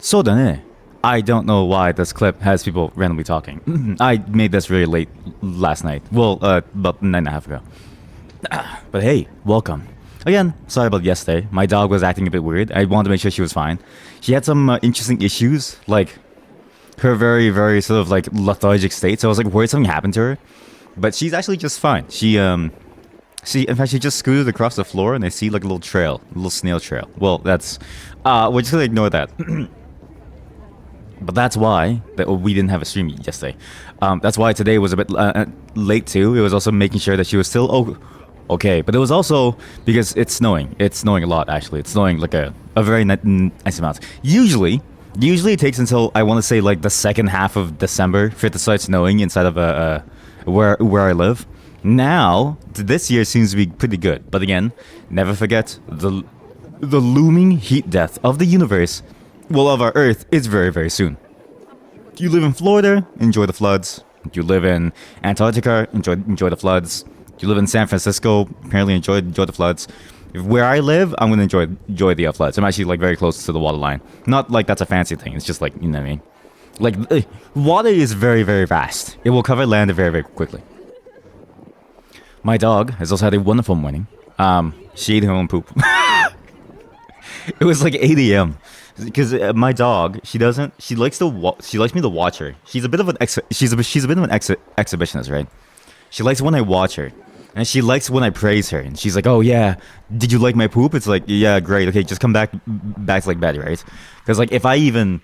そうだね. I don't know why this clip has people randomly talking. I made this really late last night. Well, about a night and a half ago. But hey, welcome. Again, sorry about yesterday. My dog was acting a bit weird. I wanted to make sure she was fine. She had some interesting issues, like her very, very sort of like lethargic state. So I was like worried something happened to her. But she's actually just fine. In fact, she just scooted across the floor and I see like a little trail, a little snail trail. Well, that's, we're just gonna ignore that. But that's why we didn't have a stream yesterday. That's why today was a bit late too. It was also making sure that she was still okay. But it was also because it's snowing. It's snowing a lot actually. It's snowing like a very nice amount. Usually it takes until I want to say like the second half of December for it to start snowing inside of where I live. Now this year seems to be pretty good. But again, never forget the looming heat death of the universe. Well, of our Earth is very, very soon. If you live in Florida, enjoy the floods. If you live in Antarctica, enjoy the floods. If you live in San Francisco, apparently enjoy the floods. Where I live, I'm gonna enjoy the floods. I'm actually like very close to the water line. Not like that's a fancy thing. It's just like, you know what I mean. Like water is very, very vast. It will cover land very, very quickly. My dog has also had a wonderful morning. She ate her own poop. It was like 8 a.m. Because my dog, she likes me to watch her. She's a bit of an exhibitionist, right? She likes when I watch her, and she likes when I praise her. And she's like, "Oh yeah, did you like my poop?" It's like, "Yeah, great. Okay, just come back to like bed, right?" Because like if I even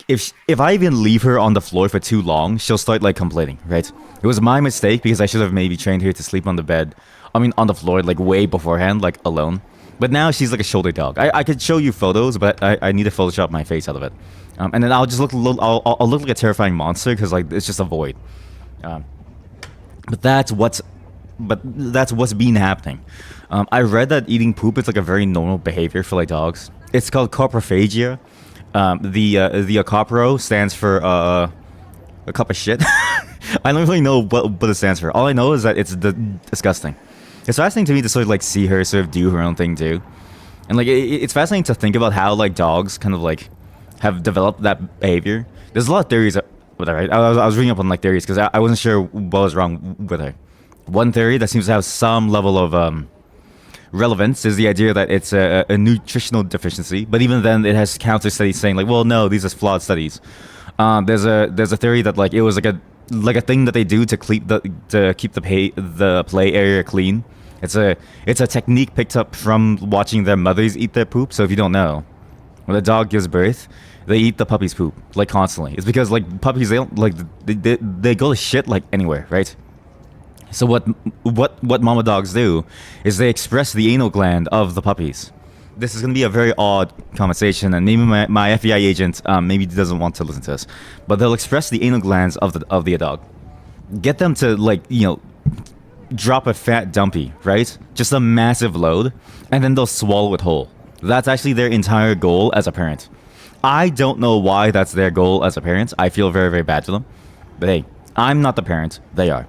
leave her on the floor for too long, she'll start like complaining, right? It was my mistake because I should have maybe trained her to sleep on the bed. I mean, on the floor, like way beforehand, like alone. But now she's like a shoulder dog. I could show you photos, but I need to Photoshop my face out of it, and then I'll just look I'll look like a terrifying monster because like it's just a void. But that's what's been happening. I read that eating poop is like a very normal behavior for like dogs. It's called coprophagia. The copro stands for a cup of shit. I don't really know what it stands for. All I know is that it's disgusting. It's fascinating to me to sort of like see her sort of do her own thing too, and like it's fascinating to think about how like dogs kind of like have developed that behavior. There's a lot of theories with her, right? I was reading up on like theories because I wasn't sure what was wrong with her. One theory that seems to have some level of relevance is the idea that it's a nutritional deficiency, but even then it has counter studies saying like, well, no, these are flawed studies. There's a theory that like it was like a thing that they do to keep the play area clean. It's a technique picked up from watching their mothers eat their poop. So if you don't know, when a dog gives birth, they eat the puppy's poop like constantly. It's because like puppies, they don't like they go to shit like anywhere, right? So what mama dogs do is they express the anal gland of the puppies. This is going to be a very odd conversation, and maybe my FBI agent maybe doesn't want to listen to this, but they'll express the anal glands of the dog, get them to like drop a fat dumpy, right? Just a massive load, and then they'll swallow it whole. That's actually their entire goal as a parent. I don't know why that's their goal as a parent. I feel very, very bad for them, but hey, I'm not the parent. They are.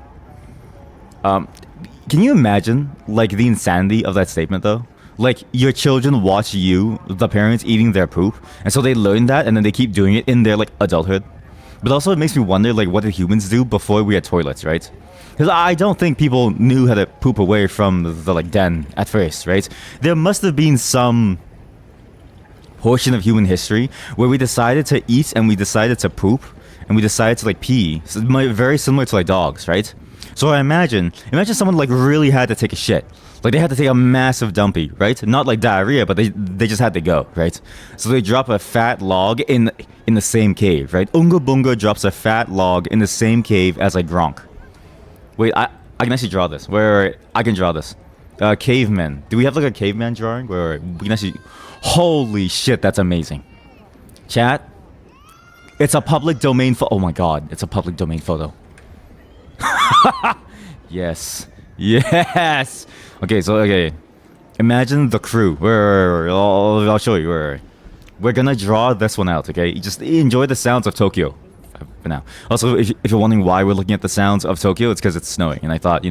Can you imagine like the insanity of that statement though? Like your children watch you, the parents, eating their poop, and so they learn that, and then they keep doing it in their like adulthood. But also it makes me wonder like what did humans do before we had toilets, right? Because I don't think people knew how to poop away from the like den at first, right? There must have been some portion of human history where we decided to eat and we decided to poop and we decided to like pee. So very similar to like dogs, right? So I imagine someone like really had to take a shit. Like they had to take a massive dumpy, right? Not like diarrhea, but they just had to go, right? So they drop a fat log in the same cave, right? Unga Bunga drops a fat log in the same cave as like Gronk. Wait, I can actually draw this. Where I can draw this. Caveman. Do we have like a caveman drawing where we can actually? Holy shit, that's amazing. Chat. It's a public domain oh my god, it's a public domain photo. Yes. Yes. Okay. Imagine the crew. I'll show you. We're gonna draw this one out. Okay. Just enjoy the sounds of Tokyo for now. Also, if you're wondering why we're looking at the sounds of Tokyo, it's because it's snowing, and I thought,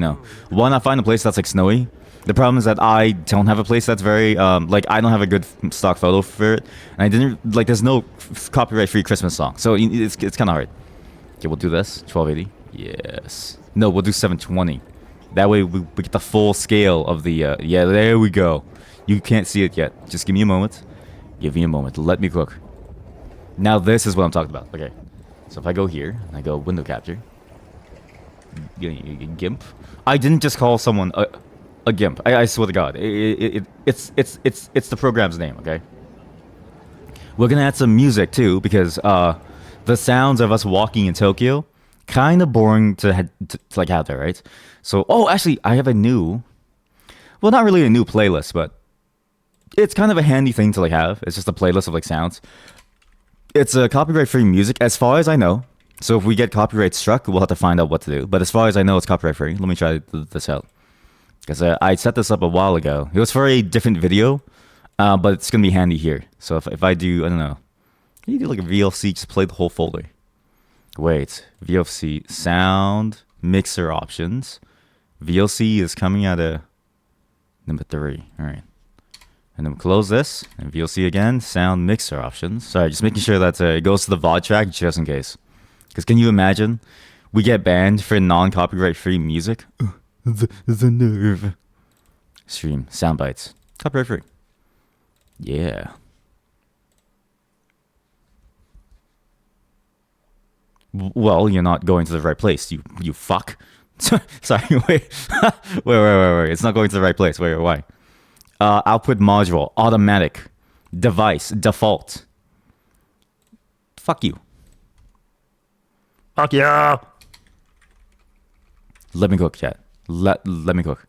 why not find a place that's like snowy, The problem is that I don't have a place that's very like I don't have a good stock photo for it, and I didn't like. There's no copyright-free Christmas song, so it's kind of hard. Okay, we'll do this 1280. Yes. No, we'll do 720. That way we get the full scale of the. Yeah, there we go. You can't see it yet. Just give me a moment. Give me a moment. Let me cook. Now this is what I'm talking about. Okay. So if I go here and I go window capture, GIMP. I didn't just call someone a GIMP. I swear to God, it's the program's name. Okay. We're gonna add some music too because the sounds of us walking in Tokyo, kind of boring to like have there, right? So actually, I have a new, well, not really a new playlist, but it's kind of a handy thing to like have. It's just a playlist of like sounds. It's a copyright-free music, as far as I know. So if we get copyright struck, we'll have to find out what to do. But as far as I know, it's copyright-free. Let me try this out. Because I set this up a while ago. It was for a different video, but it's going to be handy here. So if I do, I don't know. You do like a VLC, just play the whole folder. Wait, VLC, sound, mixer options. VLC is coming out of number 3. All right. And then close this, and VLC again, sound mixer options. Sorry, just making sure that it goes to the VOD track just in case. Because can you imagine we get banned for non-copyright free music? The nerve. Stream, sound bites, copyright free. Yeah. Well, you're not going to the right place, you fuck. Sorry, wait. wait. It's not going to the right place. Wait, why? Output module, automatic, device, default. Fuck you. Fuck yeah. Let me cook, chat. Let me cook.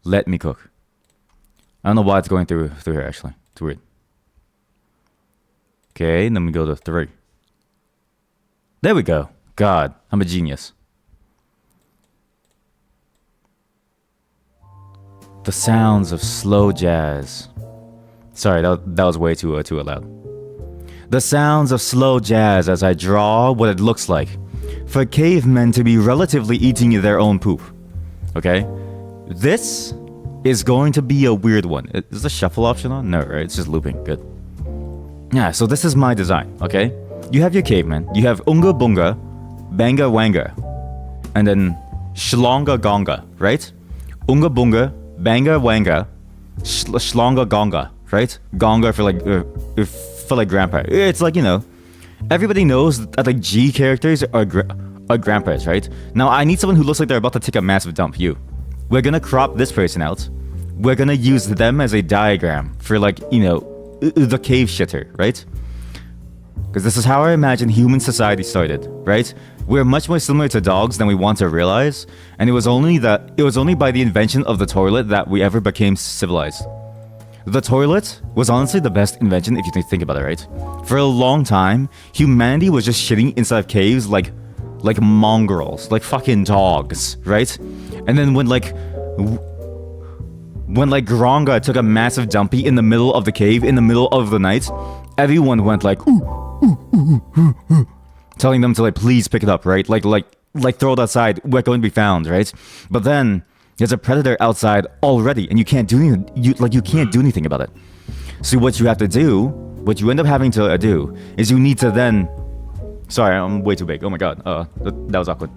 Let me cook. I don't know why it's going through here actually. It's weird. Okay, then we go to 3. There we go. God, I'm a genius. The sounds of slow jazz. Sorry, that was way too loud. The sounds of slow jazz as I draw what it looks like for cavemen to be relatively eating their own poop. Okay? This is going to be a weird one. Is the shuffle option on? No, right? It's just looping. Good. Yeah, so this is my design, okay? You have your caveman. You have Unga Bunga, Banga Wanga, and then Shlonga Gonga, right? Unga Bunga, Banga Wanga, Shlonga Gonga, right? Gonga for like grandpa. It's like, you know, everybody knows that like G characters are grandpas, right? Now I need someone who looks like they're about to take a massive dump. We're gonna crop this person out. We're gonna use them as a diagram for like, you know, the cave shitter, right? Because this is how I imagine human society started, right? We're much more similar to dogs than we want to realize, and it was only by the invention of the toilet that we ever became civilized. The toilet was honestly the best invention if you think about it, right? For a long time, humanity was just shitting inside of caves like mongrels, like fucking dogs, right? And then when Gronga took a massive dumpy in the middle of the cave in the middle of the night, everyone went like telling them to like please pick it up, right? Like throw it outside, we're going to be found, right? But then there's a predator outside already, and you can't do anything. You can't do anything about it. So what you have to do, what you end up having to do, is you need to then. Sorry, I'm way too big. Oh my god, that was awkward.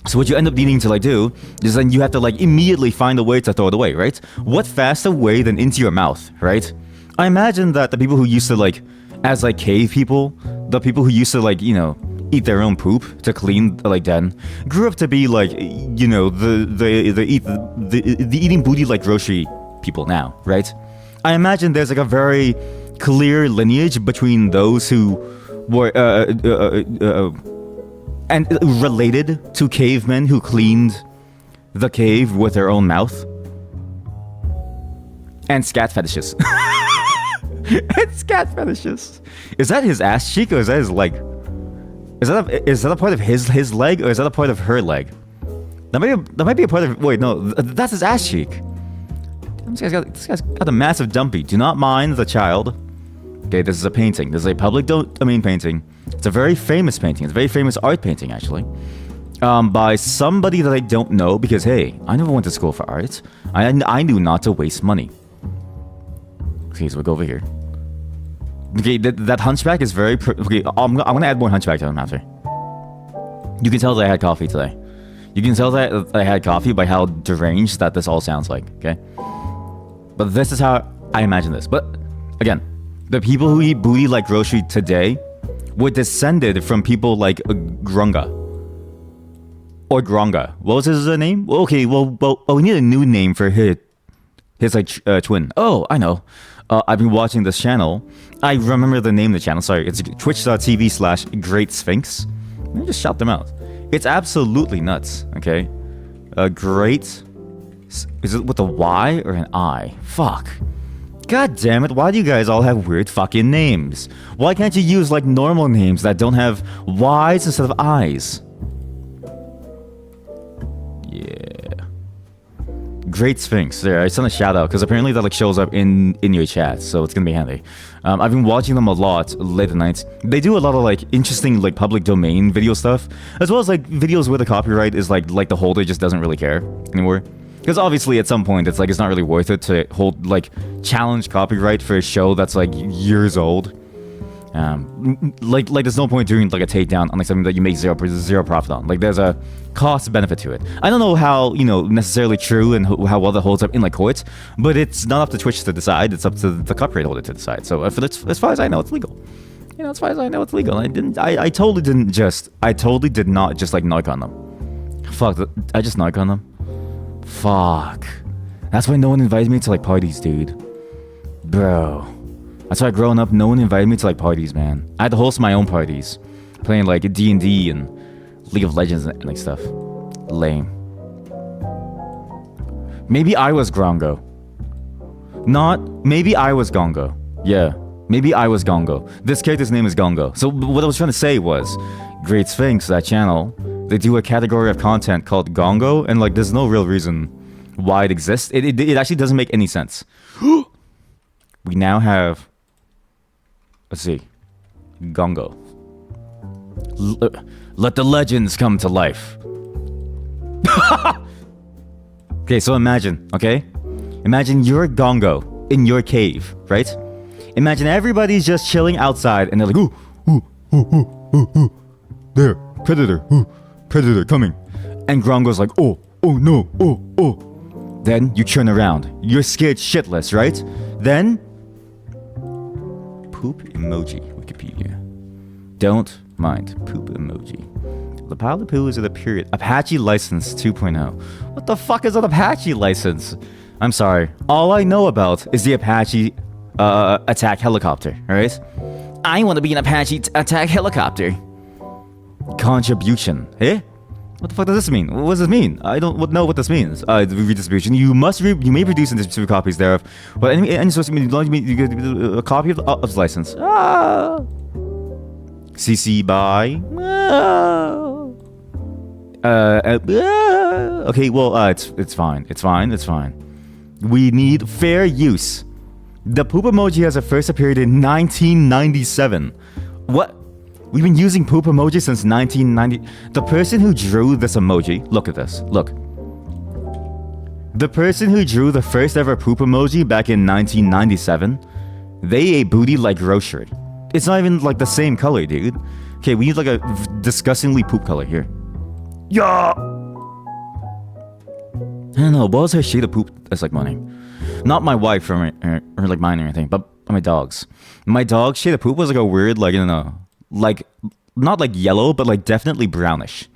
So what you end up needing to like do is then you have to like immediately find a way to throw it away, right? What faster way than into your mouth, right? I imagine that the people who used to like, as like cave people, the people who used to like, you know, eat their own poop to clean like den, grew up to be like, you know, the eating booty like grocery people now, right? I imagine there's like a very clear lineage between those who were and related to cavemen who cleaned the cave with their own mouth and scat fetishes. And scat fetishes. Is that his ass cheek or is that his leg? Is that a part of his leg or is that a part of her leg? That might be a part of. Wait, no, that's his ass cheek. This guy's got a massive dumpy. Do not mind the child. Okay, this is a painting. This is a public domain painting. It's a very famous painting. It's a very famous art painting, actually. by somebody that I don't know because, hey, I never went to school for art. I knew not to waste money. Okay, so we'll go over here. Okay, that hunchback is very... okay, I'm going to add more hunchback to them after. You can tell that I had coffee today. You can tell that I had coffee by how deranged that this all sounds like, okay? But this is how I imagine this. But, again, the people who eat booty like grocery today were descended from people like Grunga. Or Gronga. What was his name? Okay, well, we need a new name for his like twin. Oh, I know. I've been watching this channel. I remember the name of the channel. Sorry, it's twitch.tv/Great Sphinx. Let me just shout them out. It's absolutely nuts. Okay, Great. Is it with a Y or an I? Fuck. God damn it! Why do you guys all have weird fucking names? Why can't you use like normal names that don't have Y's instead of I's? Yeah. Great Sphinx. There, I sent a shout out because apparently that like shows up in your chat, so it's gonna be handy. I've been watching them a lot late at night. They do a lot of like interesting like public domain video stuff, as well as like videos where the copyright is like the holder just doesn't really care anymore. Because obviously at some point it's like it's not really worth it to hold like challenge copyright for a show that's like years old. Like there's no point doing like a takedown on like something that you make zero profit on. Like there's a cost benefit to it. I don't know how, you know, necessarily true and how well that holds up in like courts, but it's not up to Twitch to decide. It's up to the copyright holder to decide. So as far as I know, it's legal. You know, as far as I know, it's legal. I totally did not just like narc on them. Fuck, I just narc on them. Fuck. That's why no one invited me to like parties, dude. Bro. That's why growing up, no one invited me to like parties, man. I had to host my own parties, playing like D&D and League of Legends and like stuff. Lame. Maybe I was Grongo. Maybe I was Gongo. Yeah, maybe I was Gongo. This character's name is Gongo. So what I was trying to say was, Great Sphinx, that channel, they do a category of content called Gongo, and like there's no real reason why it exists. It actually doesn't make any sense. We now have... Let's see. Gongo. Let the legends come to life. Okay, so imagine, okay? Imagine you're Gongo in your cave, right? Imagine everybody's just chilling outside and they're like, ooh, there, predator coming. And Gongo's like, oh no, oh. Then you turn around. You're scared shitless, right? Then... Poop emoji, Wikipedia. Don't mind poop emoji. The pile of poo is at a period. Apache license 2.0. What the fuck is an Apache license? I'm sorry. All I know about is the Apache attack helicopter, alright? I want to be an Apache attack helicopter. Contribution. Eh? What the fuck does this mean? What does this mean? I don't know what this means. Redistribution. You may produce and distribute copies thereof. But any source you get a copy of the license. CC by. Okay, well, it's fine. It's fine. We need fair use. The poop emoji has first appeared in 1997. What? We've been using poop emoji since 1990. The person who drew this emoji, look at this, look. The person who drew the first ever poop emoji back in 1997, they ate booty like grocery. It's not even like the same color, dude. Okay, we need like a disgustingly poop color here. Yeah. I don't know, what was her shade of poop that's like money? Not my wife or like mine or anything, but my dog's. My dog's shade of poop was like a weird, like, I don't know. Like, not like yellow, but like definitely brownish.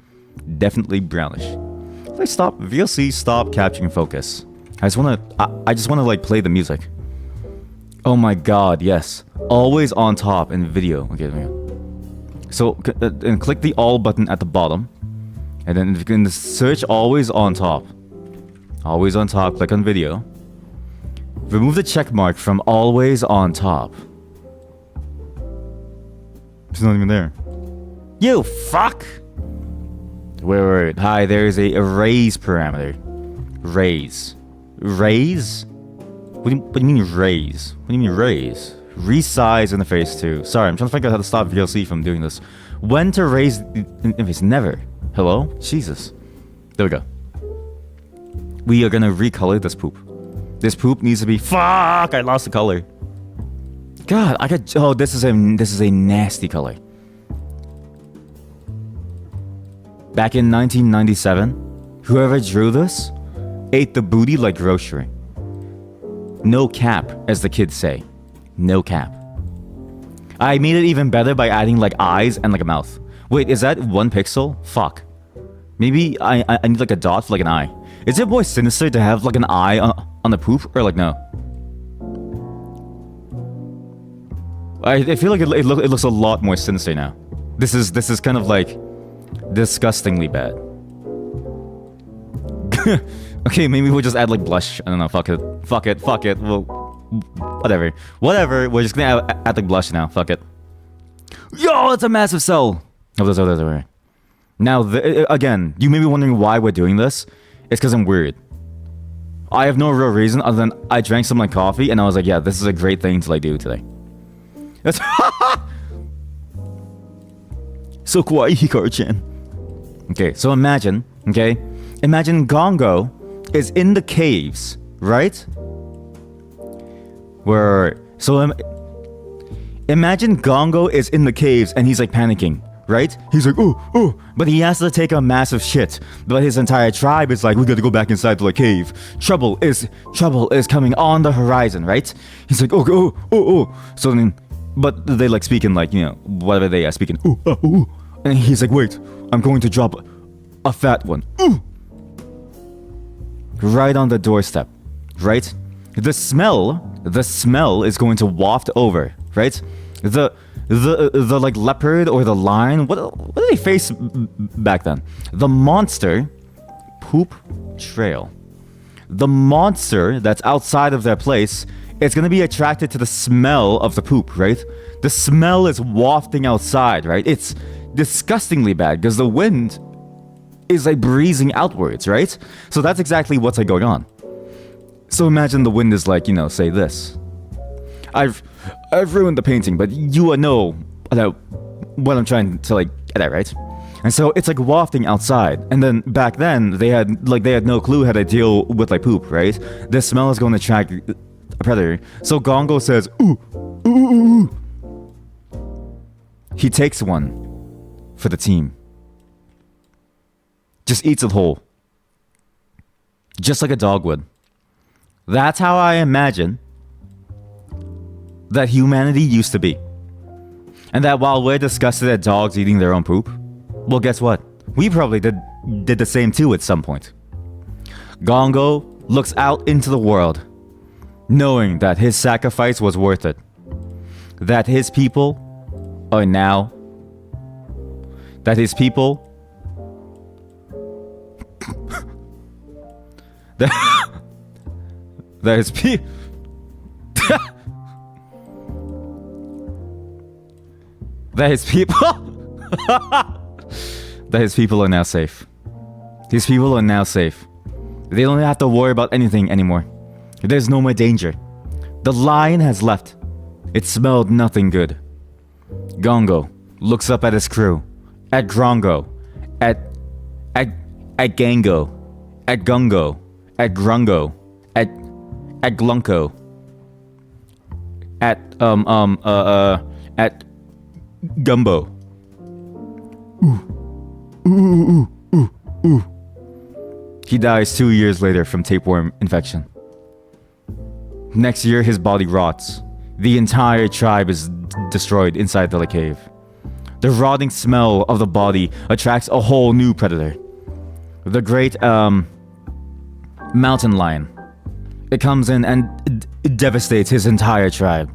Definitely brownish. Like stop, VLC, stop capturing focus. I just wanna like play the music. Oh my god, yes. Always on top in video. Okay, there we go. So, and click the all button at the bottom. And then in the search always on top. Always on top, click on video. Remove the check mark from always on top. It's not even there. You fuck! Wait. Hi, there's a raise parameter. Raise. Raise? What do you mean raise? What do you mean raise? Resize interface too. Sorry, I'm trying to figure out how to stop VLC from doing this. When to raise the interface? Never. Hello? Jesus. There we go. We are gonna recolor this poop. This poop needs to be... Fuck! I lost the color. God, I could... Oh, this is a nasty color. Back in 1997, whoever drew this ate the booty like grocery. No cap, as the kids say. No cap. I made it even better by adding like eyes and like a mouth. Wait, is that 1 pixel? Fuck. Maybe I need like a dot for like an eye. Is it more sinister to have like an eye on the poop or like no? I feel like it looks a lot more sinister now. This is kind of like disgustingly bad. Okay, maybe we'll just add like blush. I don't know. Fuck it. Well, whatever. We're just gonna add like blush now. Fuck it. Yo, it's a massive cell. Oh, now, again, you may be wondering why we're doing this. It's because I'm weird. I have no real reason other than I drank some like coffee and I was like, yeah, this is a great thing to like do today. That's so kawaii, Hikaru-chan. Okay, so imagine Gongo is in the caves, right? Imagine Gongo is in the caves and he's like panicking, right? He's like, oh, but he has to take a massive shit. But his entire tribe is like, we gotta go back inside the cave. Trouble is coming on the horizon, right? He's like, oh. So then, but they like speak in like, you know, whatever they are speaking. And he's like, wait, I'm going to drop a fat one. Right on the doorstep, right? The smell is going to waft over, right? The like leopard or the lion, what did they face back then? The monster poop trail. The monster that's outside of their place is going to be attracted to the smell of the poop, right? The smell is wafting outside, right? It's disgustingly bad because the wind is like breezing outwards, right? So that's exactly what's like going on. So imagine the wind is like, you know, say this. I've ruined the painting, but you know what I'm trying to like get at, right? And so it's like wafting outside. And then back then they had no clue how to deal with like poop, right? The smell is going to attract a predator. So Gongo says, ooh. He takes one for the team. Just eats it whole. Just like a dog would. That's how I imagine that humanity used to be. And that while we're disgusted at dogs eating their own poop, well, guess what? We probably did the same too at some point. Gongo looks out into the world, knowing that his sacrifice was worth it. That his people are now... That his people... that his people... That his people are now safe. His people are now safe. They don't have to worry about anything anymore. There's no more danger. The lion has left. It smelled nothing good. Gongo looks up at his crew. At Grongo. At Gango. At Gungo. At Grungo. At Glunko. At Gumbo. Ooh. He dies 2 years later from tapeworm infection. Next year, his body rots. The entire tribe is destroyed inside the cave. The rotting smell of the body attracts a whole new predator. The great mountain lion. It comes in and it devastates his entire tribe.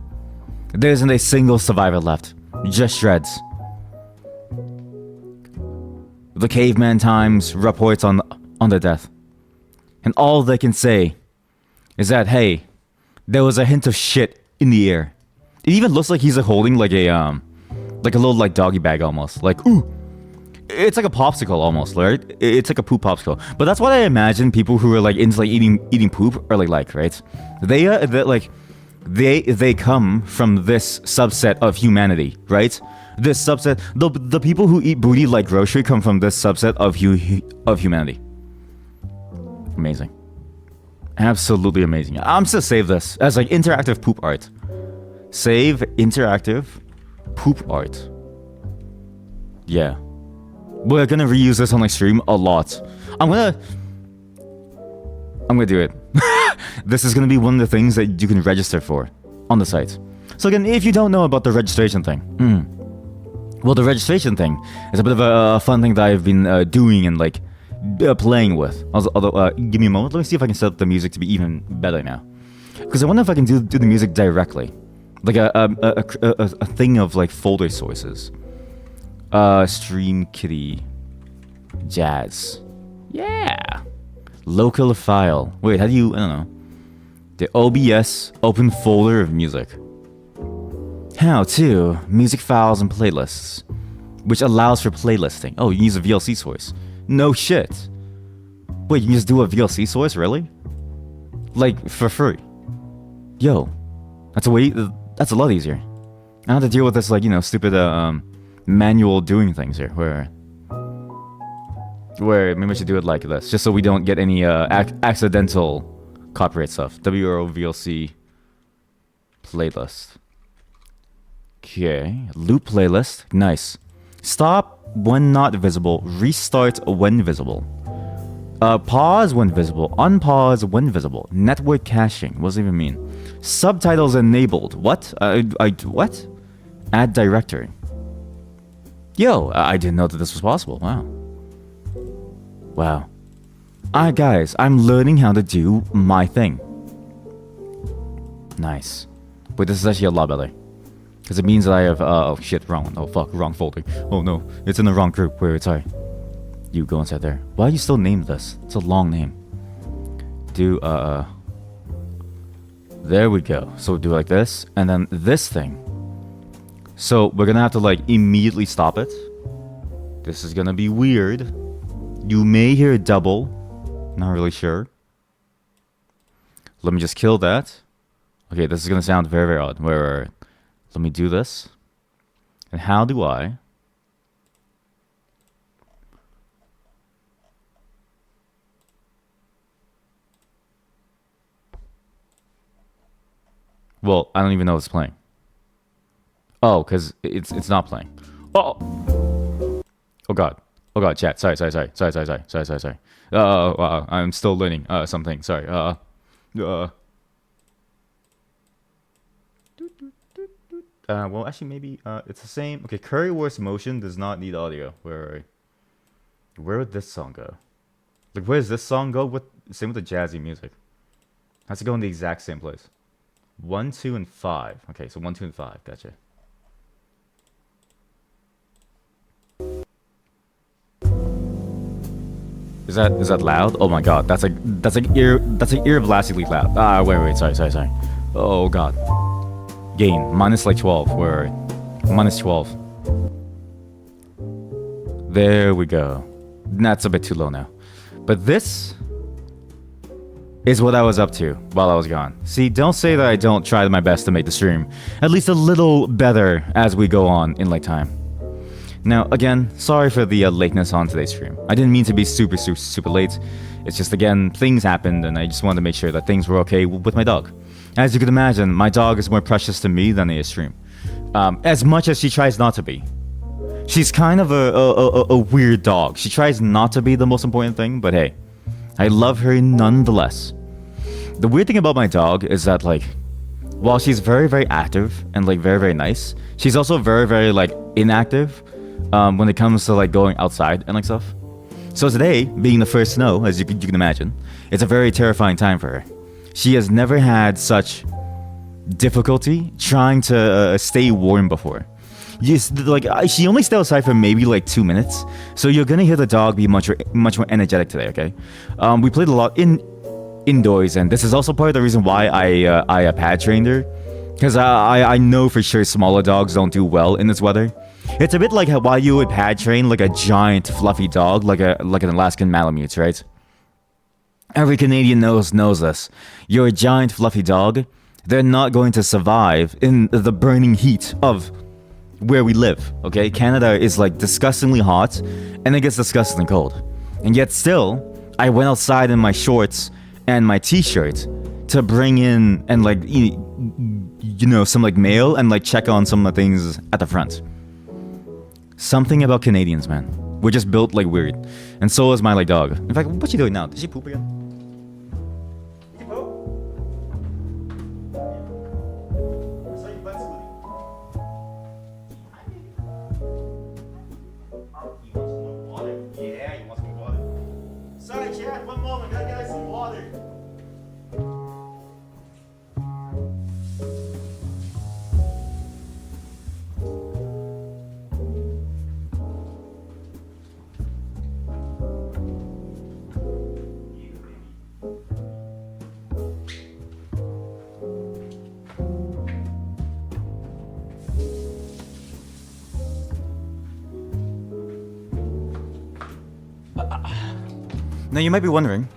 There isn't a single survivor left. Just shreds. The caveman times reports on their death. And all they can say is that, hey, there was a hint of shit in the air. It even looks like he's holding like a little like doggy bag almost. Like, ooh. It's like a popsicle almost, right? It's like a poop popsicle. But that's what I imagine people who are like into like eating poop are like, right? They're like They come from this subset of humanity, right? This subset, the people who eat booty like grocery come from this subset of humanity. Amazing. Absolutely amazing. I'm just gonna save this as like interactive poop art. Save interactive poop art. Yeah. We're gonna reuse this on like stream a lot. I'm gonna do it. This is gonna be one of the things that you can register for on the site. So again, if you don't know about the registration thing, well, the registration thing is a bit of a fun thing that I've been doing and like playing with. Although, give me a moment. Let me see if I can set up the music to be even better now. Because I wonder if I can do the music directly, like a thing of like folder sources. Stream kitty, jazz, yeah. Local file. Wait, how do you? I don't know. The OBS open folder of music. How to music files and playlists, which allows for playlisting. Oh, you use a VLC source. No shit. Wait, you can just do a VLC source, really? Like for free? Yo, that's a lot easier. I don't have to deal with this like stupid manual doing things here. Where maybe we should do it like this, just so we don't get any accidental copyright stuff. WRO VLC playlist. Okay, loop playlist. Nice. Stop when not visible. Restart when visible. Pause when visible. Unpause when visible. Network caching. What does it even mean? Subtitles enabled. What? What? Add directory. Yo, I didn't know that this was possible. Wow. Wow. Guys, I'm learning how to do my thing. Nice. But this is actually a lot better. Because it means that I have, oh shit, wrong one. Oh fuck, wrong folder. Oh no, it's in the wrong group. Wait, sorry. You go inside there. Why do you still name this? It's a long name. There we go. So we'll do like this, and then this thing. So we're gonna have to like immediately stop it. This is gonna be weird. You may hear a double. Not really sure. Let me just kill that. Okay, this is gonna sound very, very odd. Where? Let me do this. And how do I? Well, I don't even know it's playing. Oh, because it's not playing. Oh! Oh god. Oh god, chat. Sorry. I'm still learning something. Sorry. Well, actually, maybe it's the same. Okay, Currywurst Motion does not need audio. Where would this song go? Like, where does this song go? Same with the jazzy music. Has to go in the exact same place. 1, 2, and 5. Okay, so 1, 2, and 5. Gotcha. Is that loud? Oh my god, that's like ear blastingly loud. Wait, sorry. Oh god. Gain minus like 12. Where? Minus 12. There we go. That's a bit too low now. But this is what I was up to while I was gone. See, don't say that I don't try my best to make the stream at least a little better as we go on in like time. Now, again, sorry for the lateness on today's stream. I didn't mean to be super late. It's just, again, things happened, and I just wanted to make sure that things were okay with my dog. As you can imagine, my dog is more precious to me than a stream. As much as she tries not to be. She's kind of a weird dog. She tries not to be the most important thing, but hey, I love her nonetheless. The weird thing about my dog is that, like, while she's very, very active and, like, very, very nice, she's also very, very, like, inactive when it comes to, like, going outside and, like, stuff. So today, being the first snow, as you can imagine, it's a very terrifying time for her. She has never had such difficulty trying to stay warm before. She only stayed outside for maybe like 2 minutes, so you're gonna hear the dog be much more energetic today. Okay, we played a lot indoors, and this is also part of the reason why I pad trained her, because I know for sure smaller dogs don't do well in this weather. It's a bit like why you would pad train like a giant fluffy dog, like an Alaskan Malamute, right? Every Canadian knows this. You're a giant fluffy dog. they're not going to survive in the burning heat of where we live, okay? Canada is like disgustingly hot and it gets disgustingly cold. And yet still, I went outside in my shorts and my t-shirt to bring in and like, you know, some like mail and like check on some of the things at the front. Something about Canadians, man. We're just built like weird. And so is my like dog. In fact, what's she doing now? Did she poop again? Did you poop? I saw you butt smoothie. You want some more water? Yeah, you want some more water? Sorry, chat, one moment. Gotta get some water. Now you might be wondering,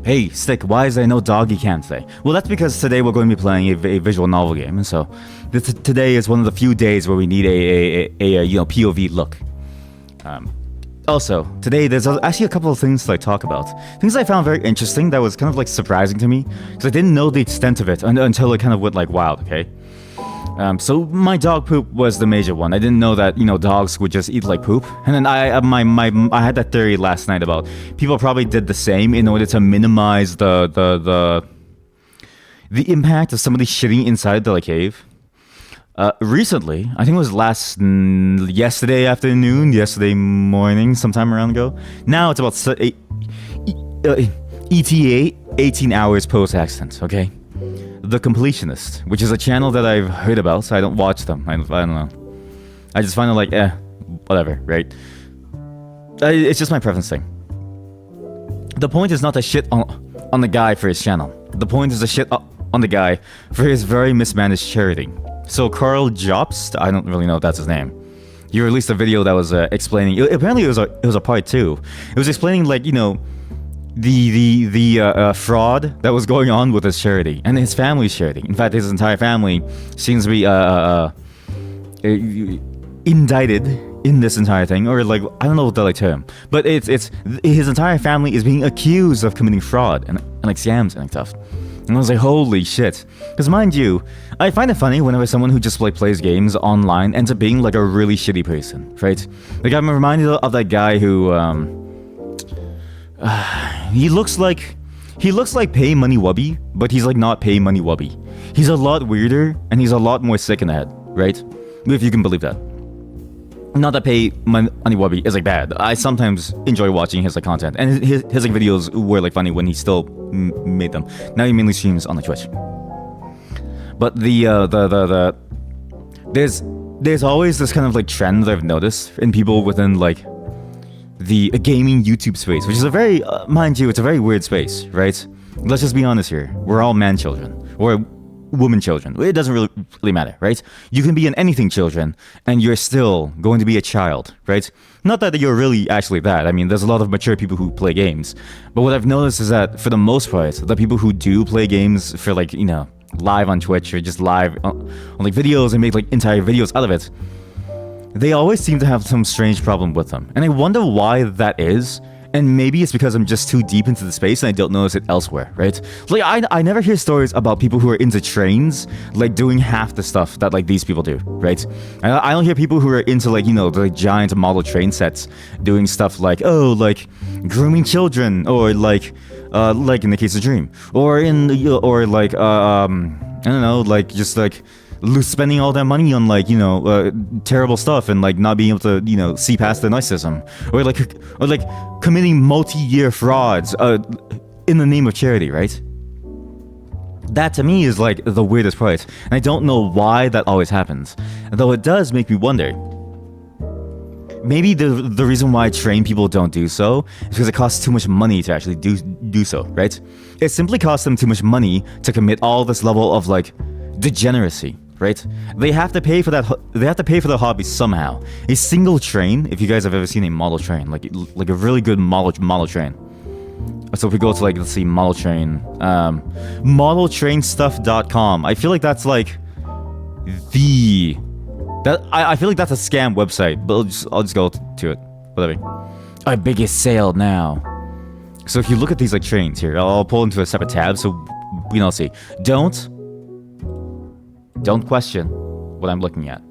hey, Stick, why is there no doggy cam today? Well, that's because today we're going to be playing a visual novel game, and so today is one of the few days where we need a you know, POV look. Also, today there's actually a couple of things to like talk about. Things I found very interesting that was kind of like surprising to me, because I didn't know the extent of it until it kind of went like wild, okay? So my dog poop was the major one. I didn't know that, you know, dogs would just eat like poop. And then I had that theory last night about people probably did the same in order to minimize the impact of somebody shitting inside the like cave. Recently, I think it was yesterday afternoon, yesterday morning, sometime around ago. Now it's about ETA 18 hours post accident. Okay. The Completionist, which is a channel that I've heard about, so I don't watch them. I don't know. I just find it like, whatever, right? It's just my preference thing. The point is not to shit on the guy for his channel. The point is to shit on the guy for his very mismanaged charity. So Carl Jobst, I don't really know if that's his name. He released a video that was explaining. Apparently, it was a part 2. It was explaining, like, you know, the fraud that was going on with his charity and his family's charity. In fact, his entire family seems to be indicted in this entire thing, or like, I don't know what the like term, but it's his entire family is being accused of committing fraud and like scams and stuff. And I was like, holy shit. Because mind you, I find it funny whenever someone who just like plays games online ends up being like a really shitty person, right? Like, I'm reminded of that guy who he looks like Pay Money Wubby, but he's like not Pay Money Wubby. He's a lot weirder and he's a lot more sick in the head, right? If you can believe that. Not that Pay Money Wubby is like bad. I sometimes enjoy watching his like content, and his like videos were like funny when he still made them. Now he mainly streams on the Twitch. But there's always this kind of like trend that I've noticed in people within like the gaming YouTube space, which is a very, mind you, it's a very weird space, right? Let's just be honest here. We're all man children, or woman children. It doesn't really matter, right? You can be an anything children, and you're still going to be a child, right? Not that you're really actually that. I mean, there's a lot of mature people who play games. But what I've noticed is that, for the most part, the people who do play games for like, you know, live on Twitch or just live on like videos and make like entire videos out of it, they always seem to have some strange problem with them. And I wonder why that is. And maybe it's because I'm just too deep into the space and I don't notice it elsewhere, right? Like, I never hear stories about people who are into trains, like, doing half the stuff that, like, these people do, right? I don't hear people who are into, like, you know, the giant model train sets doing stuff like, oh, like, grooming children, or, like in the case of Dream. Or like, I don't know, like, just, like, spending all that money on, like, you know, terrible stuff and like not being able to, you know, see past the narcissism, or like committing multi-year frauds in the name of charity, right? That to me is like the weirdest part, and I don't know why that always happens, though it does make me wonder. Maybe the reason why trained people don't do so is because it costs too much money to actually do so, right? It simply costs them too much money to commit all this level of like degeneracy, right? They have to pay for that. They have to pay for the hobby somehow. A single train, if you guys have ever seen a model train, like a really good model train, So if we go to like, let's see, model train, modeltrainstuff.com. I feel like that's like I feel like that's a scam website, but I'll just go to it. Whatever. Our biggest sale now. So if you look at these like trains here, I'll pull into a separate tab so we can all see. Don't question what I'm looking at.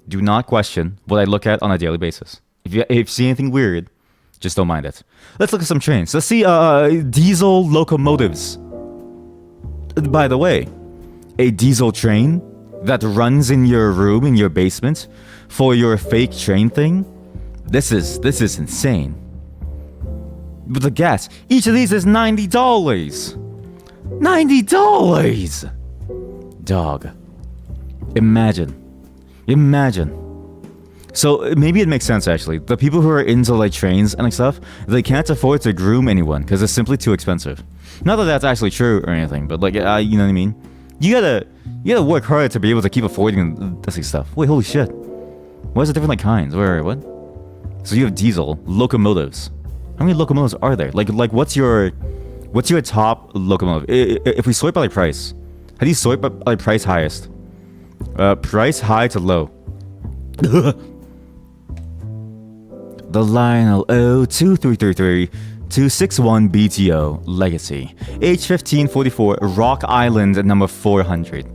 Do not question what I look at on a daily basis. If you see anything weird, just don't mind it. Let's look at some trains. Let's see diesel locomotives. By the way, a diesel train that runs in your room, in your basement, for your fake train thing. This is insane. With the gas, each of these is $90. $90! Dog. Imagine. So maybe it makes sense actually. The people who are into like trains and like stuff, they can't afford to groom anyone because it's simply too expensive. Not that that's actually true or anything, but like you know what I mean. You gotta work hard to be able to keep affording this stuff. Wait, holy shit! Why is it different like kinds? Wait, what? So you have diesel locomotives. How many locomotives are there? Like what's your top locomotive? If we sort by like price, how do you sort by like price highest? Price high to low. The Lionel O2333 261 BTO Legacy H1544 Rock Island number 400.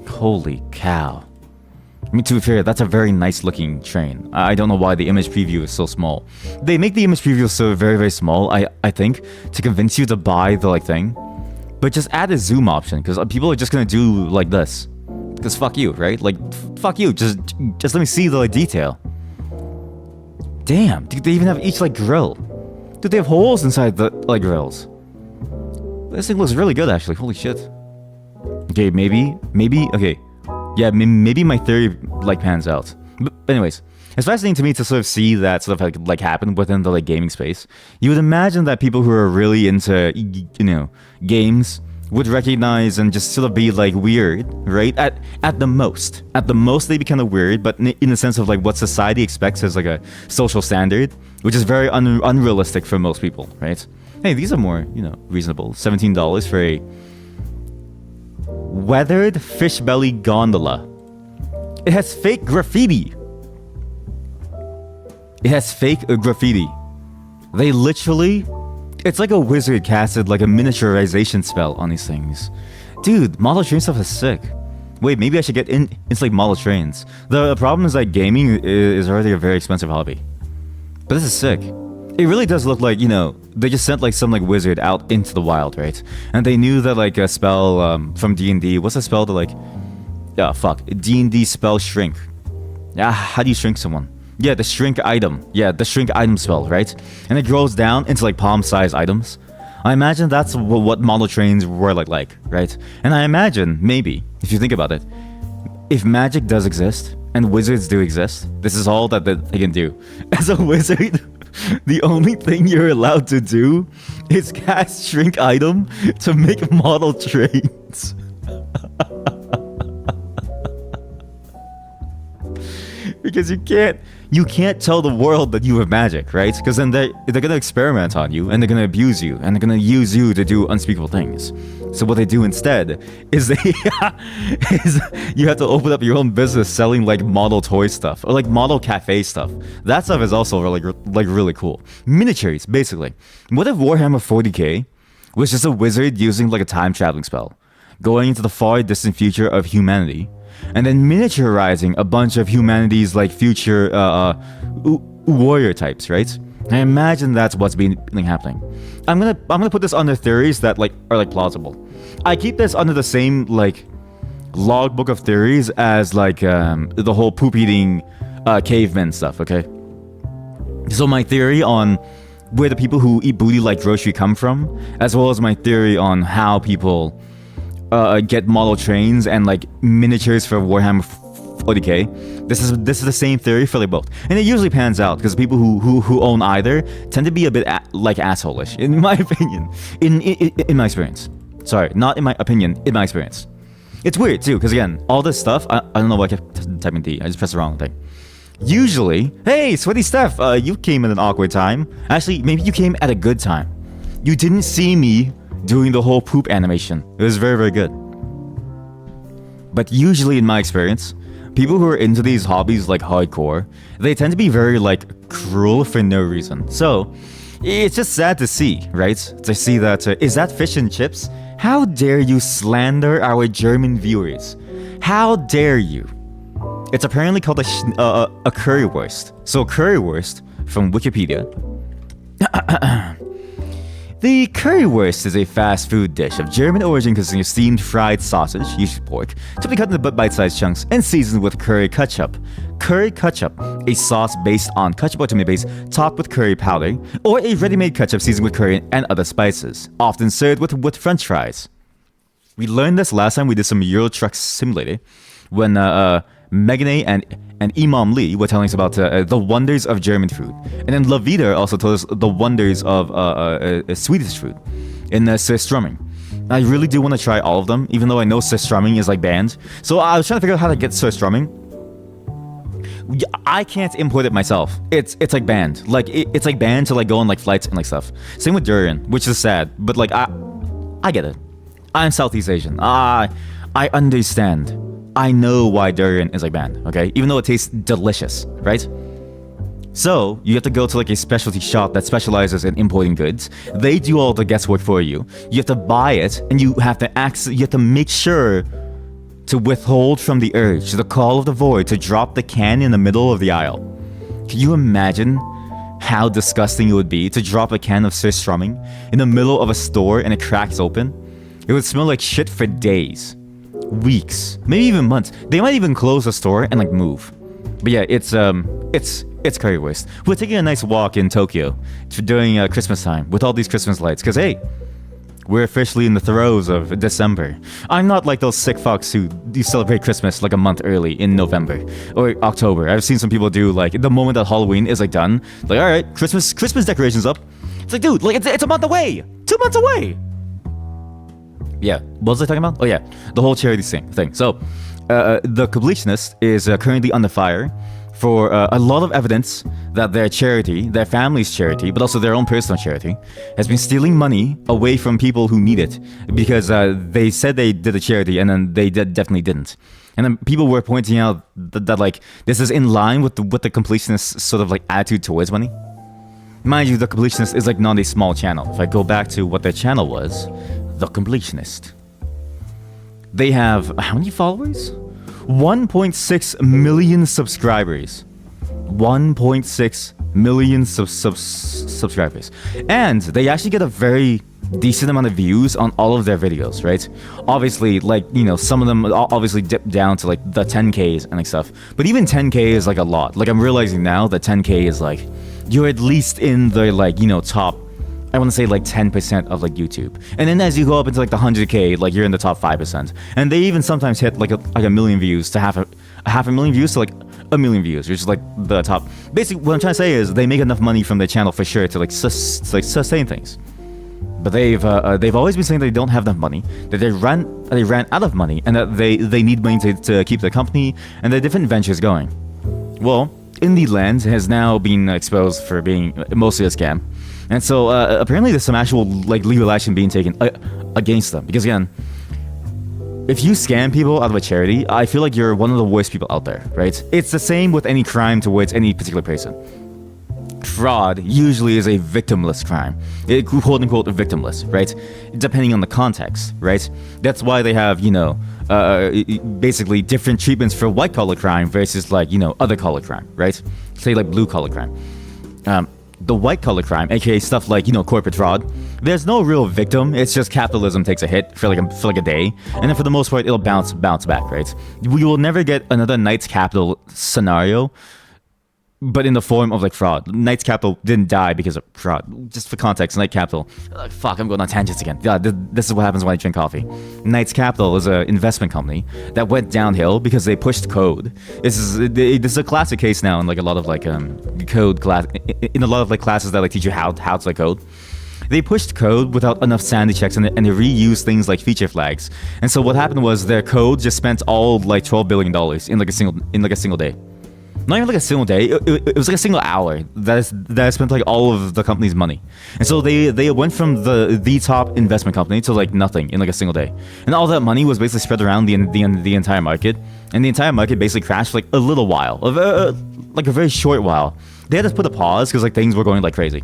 Holy cow. I mean, to be fair, that's a very nice looking train. I don't know why the image preview is so small. They make the image preview so very, very small, I think, to convince you to buy the like thing. But just add a zoom option, because people are just gonna do like this. Because fuck you, right? Like, fuck you, just let me see the like, detail. Damn, dude, they even have each like grill. Dude, they have holes inside the like grills. This thing looks really good actually, holy shit. Okay, maybe, okay. Yeah, maybe my theory like pans out. But anyways, it's fascinating to me to sort of see that sort of like happen within the like gaming space. You would imagine that people who are really into games would recognize and just sort of be like weird, right? At the most they be kind of weird, but in the sense of like what society expects as like a social standard, which is very unrealistic for most people, right? Hey, these are more reasonable. $17 for a weathered fish belly gondola. It has fake graffiti. They literally, it's like a wizard casted like a miniaturization spell on these things. Dude, model train stuff is sick. Wait, maybe I should get into like model trains. The problem is that gaming is already a very expensive hobby. But this is sick. It really does look like, they just sent like some like wizard out into the wild, right? And they knew that like a spell from D&D, what's the spell to like, D&D spell shrink. How do you shrink someone? Yeah, the shrink item. Yeah, the shrink item spell, right? And it grows down into like palm-sized items. I imagine that's what model trains were like, right? And I imagine, maybe, if you think about it, if magic does exist, and wizards do exist, this is all that they can do. As a wizard, the only thing you're allowed to do is cast shrink item to make model trains. Because you can't tell the world that you have magic, right? Because then they're gonna experiment on you, and they're gonna abuse you, and they're gonna use you to do unspeakable things. So what they do instead is you have to open up your own business selling like model toy stuff or like model cafe stuff. That stuff is also really cool. Miniatures, basically. What if Warhammer 40k was just a wizard using like a time traveling spell, going into the far distant future of humanity, and then miniaturizing a bunch of humanity's like future warrior types, right? I imagine that's what's been happening. I'm gonna put this under theories that are like plausible. I keep this under the same like logbook of theories as like the whole poop eating caveman stuff. Okay, so my theory on where the people who eat booty like grocery come from, as well as my theory on how people get model trains and like miniatures for Warhammer 40k. This is the same theory for like both, and it usually pans out because people who own either tend to be a bit like asshole-ish, in my opinion. In my experience, sorry, not in my opinion, in my experience. It's weird too because again, all this stuff, I don't know why I kept typing D. I just pressed the wrong thing. Usually, hey, Sweaty Steph, you came at an awkward time. Actually, maybe you came at a good time. You didn't see me doing the whole poop animation. It was very, very good. But usually, in my experience, people who are into these hobbies like hardcore, they tend to be very like cruel for no reason. So it's just sad to see, right? To see that is that fish and chips? How dare you slander our German viewers? How dare you? It's apparently called a currywurst. So currywurst from Wikipedia. The currywurst is a fast food dish of German origin consisting of steamed fried sausage, usually pork, typically cut into bite-sized chunks and seasoned with curry ketchup. Curry ketchup, a sauce based on ketchup or tomato base topped with curry powder, or a ready-made ketchup seasoned with curry and other spices, often served with French fries. We learned this last time we did some Euro Truck Simulator, when Megane and Imam Lee were telling us about the wonders of German food. And then Lavida also told us the wonders of Swedish food in Surströmming. I really do want to try all of them, even though I know Surströmming is like banned. So I was trying to figure out how to get Surströmming. I can't import it myself. It's like banned. Like it's like banned to like go on like flights and like stuff. Same with durian, which is sad. But like I get it. I'm Southeast Asian. I understand. I know why durian is like banned, okay? Even though it tastes delicious, right? So, you have to go to like a specialty shop that specializes in importing goods. They do all the guesswork for you. You have to buy it, and you have to make sure to withhold from the urge, the call of the void, to drop the can in the middle of the aisle. Can you imagine how disgusting it would be to drop a can of Surströmming in the middle of a store and it cracks open? It would smell like shit for days. Weeks, maybe even months. They might even close the store and like move. But yeah, it's currywurst. We're taking a nice walk in Tokyo during Christmas time with all these Christmas lights. Cause hey, we're officially in the throes of December. I'm not like those sick fucks who celebrate Christmas like a month early in November or October. I've seen some people do like the moment that Halloween is like done. Like, all right, Christmas decorations up. It's like, dude, like it's a month away, 2 months away. Yeah, what was I talking about? Oh yeah, the whole charity thing. So, the completionist is currently under fire for a lot of evidence that their charity, their family's charity, but also their own personal charity, has been stealing money away from people who need it because they said they did a charity and then they definitely didn't. And then people were pointing out that like this is in line with the completionist sort of like attitude towards money. Mind you, the completionist is like not a small channel. If I go back to what their channel was, The Completionist. They have how many followers? 1.6 million subscribers. 1.6 million subscribers. And they actually get a very decent amount of views on all of their videos, right? Obviously, like, you know, some of them obviously dip down to like the 10Ks and like stuff. But even 10K is like a lot. Like I'm realizing now that 10K is like, you're at least in the like, you know, top, I want to say like 10% of like YouTube. And then as you go up into like the 100K, like you're in the top 5%. And they even sometimes hit like a million views to half a million views to like a million views, which is like the top. Basically, what I'm trying to say is they make enough money from their channel for sure to like sustain things. But they've always been saying they don't have enough money, that they ran out of money, and that they need money to keep their company and their different ventures going. Well, Indie Land has now been exposed for being mostly a scam. And so apparently there's some actual like legal action being taken against them. Because again, if you scam people out of a charity, I feel like you're one of the worst people out there, right? It's the same with any crime towards any particular person. Fraud usually is a victimless crime. Quote unquote victimless, right? Depending on the context, right? That's why they have, you know, basically different treatments for white collar crime versus like, you know, other collar crime, right? Say like blue collar crime. The white collar crime, aka stuff like, you know, corporate fraud, there's no real victim. It's just capitalism takes a hit for like a day, and then for the most part it'll bounce back, right? We will never get another Knights Capital scenario, but in the form of like fraud. Knights Capital didn't die because of fraud. Just for context, Knights Capital, fuck, I'm going on tangents again. Yeah, this is what happens when I drink coffee. Knights Capital is an investment company that went downhill because they pushed code. This is a classic case now in like a lot of like code class, in a lot of like classes that like teach you how to like code. They pushed code without enough sanity checks and they reused things like feature flags. And so what happened was their code just spent all like $12 billion in like a single day. not even like a single day. It was like a single hour that I spent like all of the company's money. And so they went from the top investment company to like nothing in like a single day. And all that money was basically spread around the entire market. And the entire market basically crashed for like a little while, like a very short while. They had to put a pause because like things were going like crazy.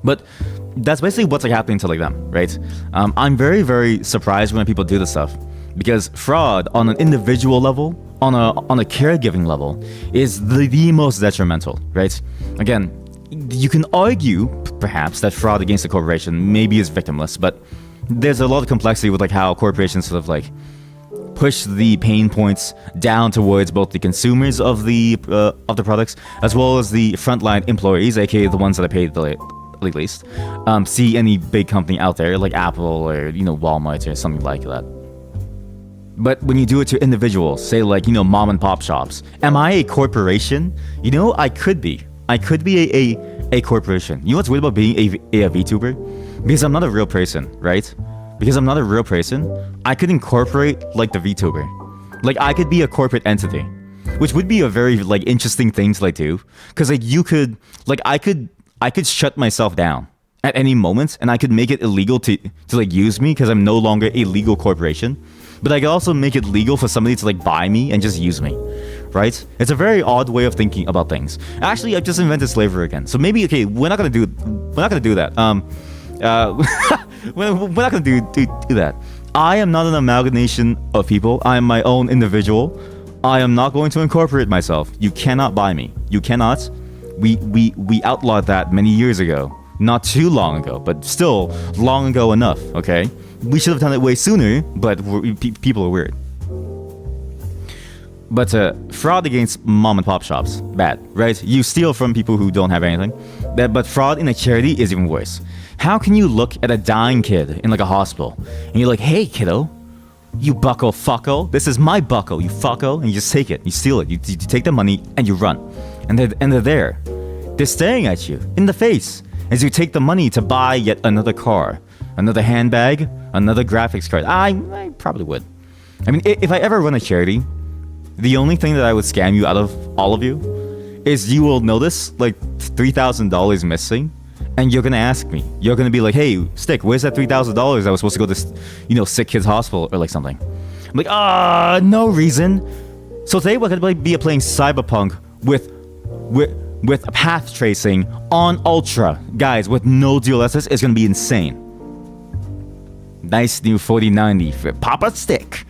But that's basically what's like happening to like them, right? I'm very, very surprised when people do this stuff, because fraud on an individual level, on a caregiving level, is the most detrimental, right? Again, you can argue perhaps that fraud against a corporation maybe is victimless, but there's a lot of complexity with like how corporations sort of like push the pain points down towards both the consumers of the products as well as the frontline employees, aka the ones that are paid the least. See any big company out there like Apple or Walmart or something like that. But when you do it to individuals, say like mom and pop shops, am I a corporation? I could be. I could be a corporation. You know what's weird about being a VTuber? Because I'm not a real person, right? Because I'm not a real person, I could incorporate like the VTuber. Like I could be a corporate entity, which would be a very like interesting thing to like do. Because like you could, like I could shut myself down at any moment, and I could make it illegal to like use me because I'm no longer a legal corporation. But I could also make it legal for somebody to like buy me and just use me, right? It's a very odd way of thinking about things. Actually, I've just invented slavery again. So maybe we're not gonna do that. we're not gonna do that. I am not an amalgamation of people. I am my own individual. I am not going to incorporate myself. You cannot buy me. You cannot. We outlawed that many years ago. Not too long ago, but still long ago enough, okay? We should have done it way sooner, but people are weird. But fraud against mom and pop shops, bad, right? You steal from people who don't have anything. But fraud in a charity is even worse. How can you look at a dying kid in like a hospital and you're like, hey kiddo, you bucko fucko, this is my bucko, you fucko, and you just take it, you steal it, you take the money and you run. And they're there. They're staring at you in the face as you take the money to buy yet another car, another handbag, another graphics card. I probably would. I mean, if I ever run a charity, the only thing that I would scam you out of all of you is you will notice like $3,000 missing, and you're gonna ask me. You're gonna be like, "Hey, Stick, where's that $3,000 that was supposed to go to this, sick kids hospital or like something?" I'm like, no reason. So today we're gonna be playing Cyberpunk with path tracing on Ultra, guys, with no DLSS. It's gonna be insane. Nice new 4090 for Papa Stick.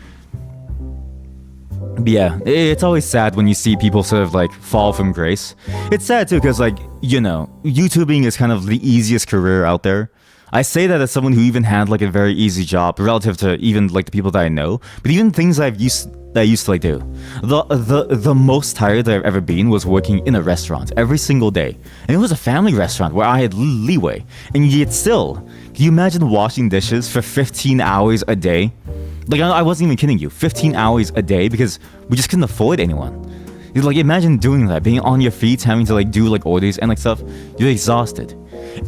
But yeah, it's always sad when you see people sort of like fall from grace. It's sad too because like, YouTubing is kind of the easiest career out there. I say that as someone who even had like a very easy job relative to even like the people that I know. But even things that I used to like do. The most tired that I've ever been was working in a restaurant every single day. And it was a family restaurant where I had leeway. And yet still, can you imagine washing dishes for 15 hours a day? Like, I wasn't even kidding you. 15 hours a day because we just couldn't afford anyone. Like, imagine doing that, being on your feet, having to like do like orders and like stuff. You're exhausted.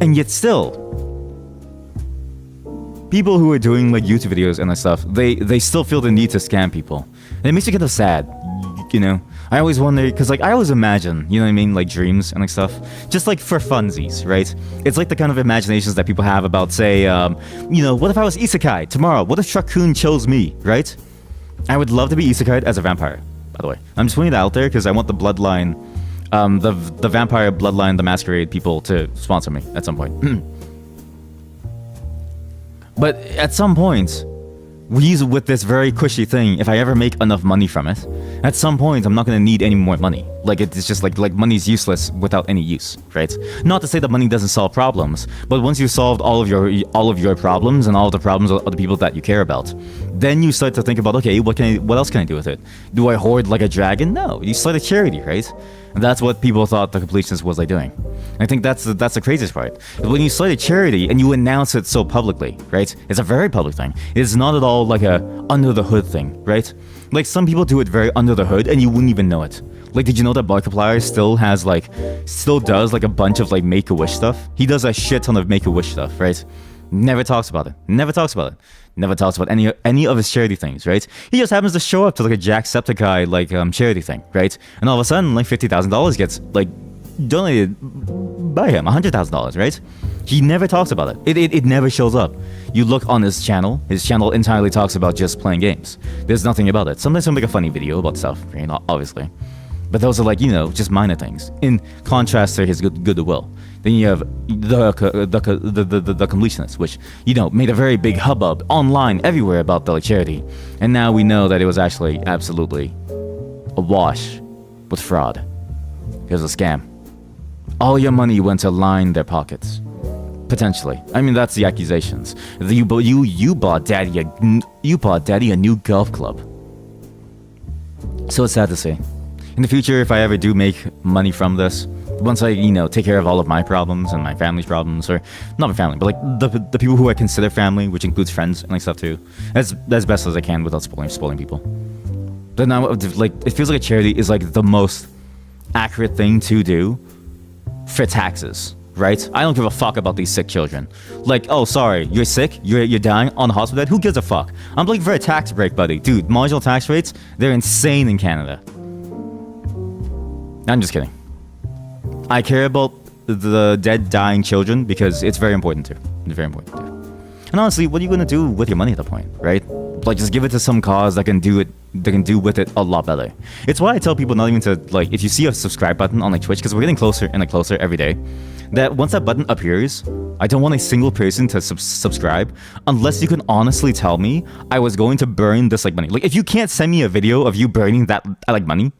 And yet still, people who are doing like YouTube videos and that stuff, they still feel the need to scam people. And it makes me kind of sad, I always wonder, because like I always imagine, like dreams and like stuff, just like for funsies, right? It's like the kind of imaginations that people have about, say, what if I was isekai tomorrow? What if Shakun chose me, right? I would love to be isekai as a vampire, by the way. I'm just putting it out there because I want the bloodline, the vampire bloodline, the masquerade people to sponsor me at some point. But at some point, with this very cushy thing, if I ever make enough money from it, at some point I'm not going to need any more money. Like, it's just like money's useless without any use, right? Not to say that money doesn't solve problems, but once you've solved all of your problems and all of the problems of the people that you care about, then you start to think about, okay, what else can I do with it? Do I hoard like a dragon? No, you start a charity, right? And that's what people thought the completionist was like doing. I think that's the craziest part. When you start a charity and you announce it so publicly, right? It's a very public thing. It's not at all like a under the hood thing, right? Like some people do it very under the hood and you wouldn't even know it. Like, did you know that Markiplier still does like a bunch of like Make-A-Wish stuff? He does a shit ton of Make-A-Wish stuff, right? Never talks about it. Never talks about it. Never talks about any of his charity things, right? He just happens to show up to like a Jacksepticeye like charity thing, right? And all of a sudden, like $50,000 gets like donated by him, $100,000, right? He never talks about it. It never shows up. You look on his channel entirely talks about just playing games. There's nothing about it. Sometimes he'll make a funny video about stuff, right? Obviously. But those are like, you know, just minor things. In contrast to his goodwill. Then you have the completionist, which, you know, made a very big hubbub online everywhere about the like, charity. And now we know that it was actually absolutely awash with fraud. It was a scam. All your money went to line their pockets. Potentially. I mean, that's the accusations. You bought daddy a new golf club. So it's sad to see. In the future, if I ever do make money from this, once I, you know, take care of all of my problems and my family's problems, or not my family, but like the people who I consider family, which includes friends and like stuff too, as best as I can without spoiling people. But now, like, it feels like a charity is like the most accurate thing to do for taxes, right? I don't give a fuck about these sick children. Like, oh, sorry, you're sick, you're dying on the hospital bed. Who gives a fuck? I'm looking for a tax break, buddy. Dude, marginal tax rates, they're insane in Canada. I'm just kidding. I care about the dead, dying children because it's very important too. It's very important too. And honestly, what are you gonna do with your money at that point, right? Like, just give it to some cause that can do it. That can do with it a lot better. It's why I tell people not even to like. If you see a subscribe button on like Twitch, because we're getting closer and like closer every day, that once that button appears, I don't want a single person to subscribe unless you can honestly tell me I was going to burn this like money. Like, if you can't send me a video of you burning that like money.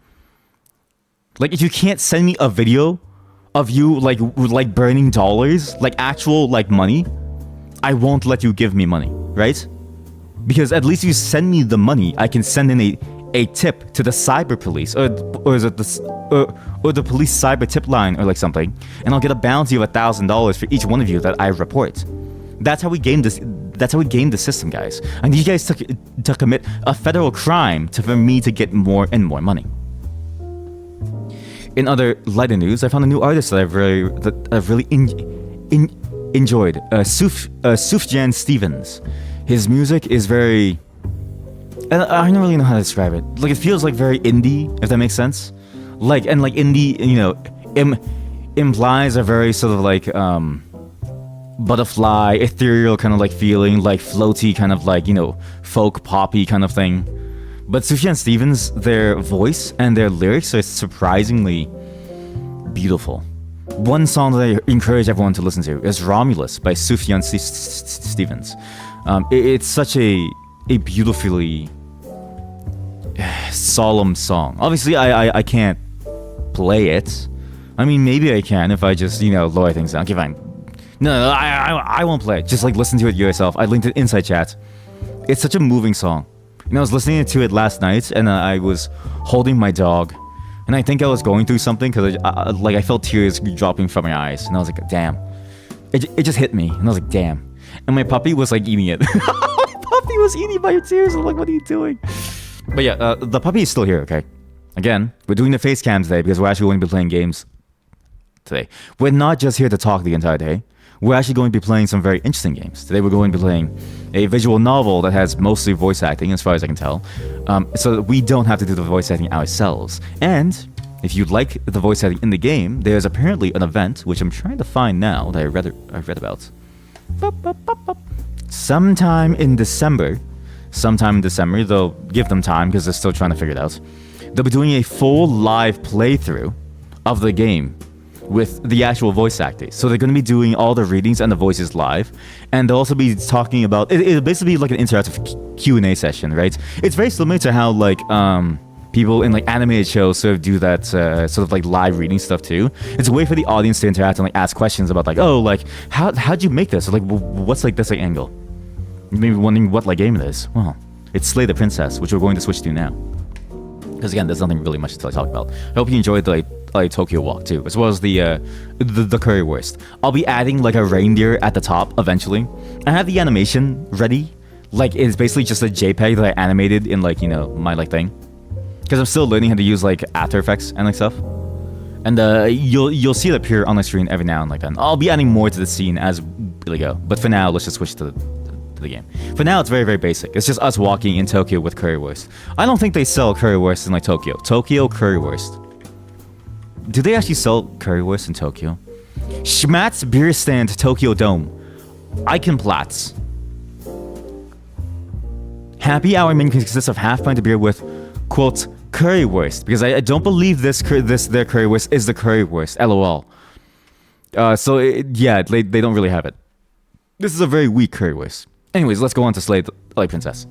Like, if you can't send me a video of you like burning dollars, like actual like money, I won't let you give me money, right? Because at least you send me the money, I can send in a tip to the cyber police or is it the police cyber tip line or like something, and I'll get a bounty of $1,000 for each one of you that I report. That's how we game this. That's how we game the system, guys. And you guys to commit a federal crime for me to get more and more money. In other lighter news, I found a new artist that I've really enjoyed. Sufjan Stevens. His music is very... I don't really know how to describe it. Like, it feels like very indie, if that makes sense. Like, and like indie, you know, implies a very sort of like butterfly, ethereal kind of like feeling, like floaty kind of like, you know, folk poppy kind of thing. But Sufjan Stevens, their voice and their lyrics are surprisingly beautiful. One song that I encourage everyone to listen to is Romulus by Sufjan Stevens. It's such a beautifully solemn song. Obviously, I can't play it. I mean, maybe I can if I just, you know, lower things down. Okay, fine. No, I won't play it. Just like listen to it yourself. I linked it inside chat. It's such a moving song. And I was listening to it last night, and I was holding my dog, and I think I was going through something because I felt tears dropping from my eyes, and I was like, damn. It just hit me, and I was like, damn. And my puppy was like eating it. My puppy was eating my tears. I'm like, what are you doing? But yeah, the puppy is still here. Okay. Again, we're doing the face cam today because we're actually going to be playing games today. We're not just here to talk the entire day. We're actually going to be playing some very interesting games. Today we're going to be playing a visual novel that has mostly voice acting, as far as I can tell, so that we don't have to do the voice acting ourselves. And if you'd like the voice acting in the game, there's apparently an event, which I'm trying to find now, that I read about. Sometime in December, they'll give them time because they're still trying to figure it out. They'll be doing a full live playthrough of the game with the actual voice actors. So they're going to be doing all the readings and the voices live, and they'll also be talking about it'll basically be like an interactive Q&A session, right? It's very similar to how like people in like animated shows sort of do that sort of like live reading stuff too. It's a way for the audience to interact and like ask questions about like, oh, like how'd you make this? Or, like, what's like this like angle? You may be wondering what like game it is. Well, it's Slay the Princess, which we're going to switch to now. Because again, there's nothing really much to talk about. I hope you enjoyed the like Tokyo Walk too, as well as the currywurst. I'll be adding like a reindeer at the top eventually. I have the animation ready. Like, it's basically just a JPEG that I animated in like, you know, my like thing. Because I'm still learning how to use like After Effects and like stuff. And you'll see it appear on the screen every now and like then. I'll be adding more to the scene as really go. But for now, let's just switch to the game. For now, it's very, very basic. It's just us walking in Tokyo with currywurst. I don't think they sell currywurst in like Tokyo. Tokyo currywurst. Do they actually sell currywurst in Tokyo? Schmatz Beer Stand Tokyo Dome. Eichenplatz. Happy hour menu consists of half pint of beer with, quote, currywurst. Because I don't believe their currywurst is the currywurst. LOL. They don't really have it. This is a very weak currywurst. Anyways, let's go on to Slay the Light Princess.